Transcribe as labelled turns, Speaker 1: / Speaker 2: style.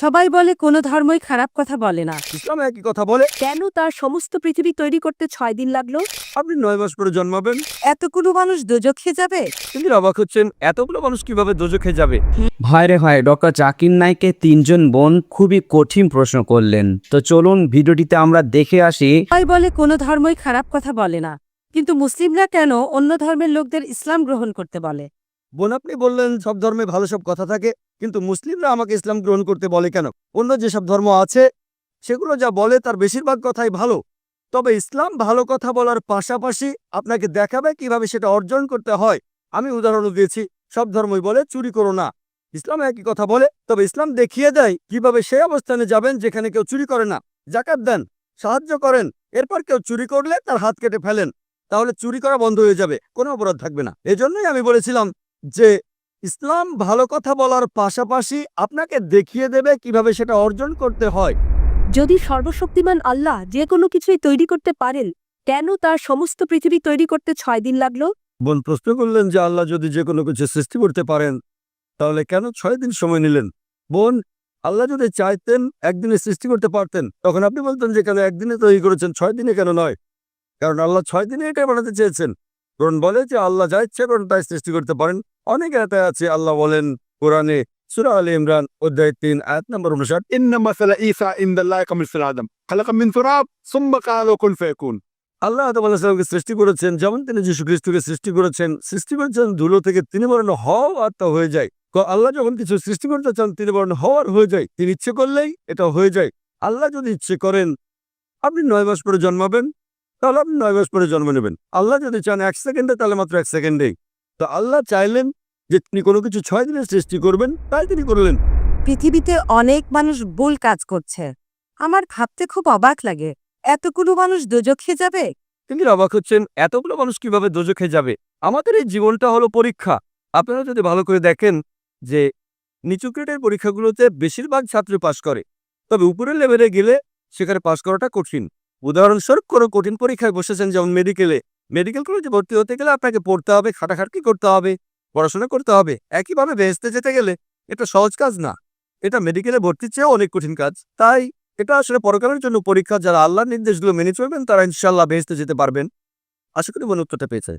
Speaker 1: সবাই বলে কোনো ধর্মই খারাপ কথা বলে না।
Speaker 2: ইসলাম একই কথা বলে।
Speaker 1: কেন তার সমস্ত পৃথিবী তৈরি করতে 6 দিন লাগলো?
Speaker 2: আপনি 9 মাস পরে জন্মাবেন।
Speaker 1: এতগুলো মানুষ দোজখে যাবে?
Speaker 2: তিনি অবাক হচ্ছেন, এতগুলো মানুষ কিভাবে দোজখে যাবে?
Speaker 3: ভাই রে ভাই, ডক্টর জাকির নাইকে তিনজন বোন খুবই কঠিন প্রশ্ন করলেন। তো চলুন ভিডিওটিতে আমরা দেখে আসি।
Speaker 1: সবাই বলে কোনো ধর্মই খারাপ কথা বলে না, কিন্তু মুসলিমরা কেন অন্য ধর্মের লোকদের ইসলাম গ্রহণ করতে বলে?
Speaker 2: বোন, আপনি বললেন সব ধর্মে ভালো সব কথা থাকে, কিন্তু মুসলিমরা আমাকে ইসলাম গ্রহণ করতে বলে কেন? অন্য যেসব ধর্ম আছে সেগুলো যা বলে তার বেশিরভাগ কথাই ভালো, তবে ইসলাম ভালো কথা বলার পাশাপাশি আপনাকে দেখাবে কিভাবে সেটা অর্জন করতে হয়। আমি উদাহরণ দিয়েছি, সব ধর্মই বলে চুরি করো না, ইসলাম একই কথা বলে, তবে ইসলাম দেখিয়ে দেয় কিভাবে সেই অবস্থানে যাবেন যেখানে কেউ চুরি করে না। জাকাত দেন, সাহায্য করেন, এরপর কেউ চুরি করলে তার হাত কেটে ফেলেন, তাহলে চুরি করা বন্ধ হয়ে যাবে, কোনো অপরাধ থাকবে না। এজন্যই আমি বলেছিলাম যে ইসলাম ভালো কথা বলার পাশাপাশি আপনাকে দেখিয়ে দেবে কিভাবে সেটা অর্জন করতে হয়।
Speaker 1: যদি সর্বশক্তিমান আল্লাহ যে কোনো কিছুই তৈরি করতে পারেন, কেন তার সমস্ত পৃথিবী তৈরি করতে 6 দিন লাগলো?
Speaker 2: বোন প্রশ্ন করলেন যে আল্লাহ যদি যে কোনো কিছু সৃষ্টি করতে পারেন তাহলে কেন 6 দিন সময় নিলেন? বোন, আল্লাহ যদি চাইতেন একদিনে সৃষ্টি করতে পারতেন, তখন আপনি বলতেন যে কেন একদিনে তৈরি করেছেন, 6 দিনে কেন নয়? কারণ আল্লাহ 6 দিনে এটাই বানাতে চেয়েছেন। কোরআন বলে যে আল্লাহ যা ইচ্ছে করেন তাই সৃষ্টি করতে পারেন। অনেক আয়াতে আছে, আল্লাহ বলেন কোরআনে সূরা আলে ইমরান অধ্যায় 3 আয়াত নম্বর 59,
Speaker 4: إن مثل عيسى عند الله كمثل آدم خلق من تراب ثم قال له كن فيكون।
Speaker 2: আল্লাহ আদমকে সৃষ্টি করেছেন যেমন তিনি যীশু খ্রিস্টকে সৃষ্টি করেছেন ধুলো থেকে, তিনি বলেন হও আর তা হয়ে যায়। আল্লাহ যখন কিছু সৃষ্টি করতে চান তিনি বলেন হওয়ার হয়ে যায়, তিনি ইচ্ছে করলেই এটা হয়ে যায়। আল্লাহ যদি ইচ্ছে করেন আপনি 9 মাস পরে জন্মাবেন, তাহলে আপনি 9 মাস পরে জন্ম নেবেন। আল্লাহ যদি চান 1 সেকেন্ডে, তাহলে মাত্র 1 সেকেন্ডেই। তো আল্লাহ চাইলেন যে তিনি কোনো কিছু 6 দিনে সৃষ্টি করবেন, তাই তিনি করলেন।
Speaker 1: পৃথিবীতে অনেক মানুষ ভুল কাজ করছে, আমার ভাবতে খুব অবাক লাগে। এতগুলো মানুষ দোজখে যাবে?
Speaker 2: তিনি অবাক হচ্ছেন, এতগুলো মানুষ কিভাবে দোজখে যাবে? আমাদের এই জীবনটা হলো পরীক্ষা। আপনারা যদি ভালো করে দেখেন যে নিচু গ্রেডের পরীক্ষাগুলোতে বেশিরভাগ ছাত্র পাশ করে, তবে উপরের লেভেলে গেলে সেখানে পাশ করাটা কঠিন। উদাহরণস্বরূপ কোনো কঠিন পরীক্ষায় বসেছেন, যেমন মেডিকেল কলেজে ভর্তি হতে গেলে আপনাকে পড়তে হবে, খাটাখাটনি করতে হবে, পড়াশোনা করতে হবে। একইভাবে বেহেশতে যেতে গেলে এটা সহজ কাজ না, এটা মেডিকেলে ভর্তির চেয়েও অনেক কঠিন কাজ। তাই এটা আসলে পরকালের জন্য পরীক্ষা। যারা আল্লাহর নির্দেশগুলো মেনে চলবেন তারা ইনশাআল্লাহ বেহেশতে যেতে পারবেন। আশা করি মনে উত্তরটা পেয়েছে।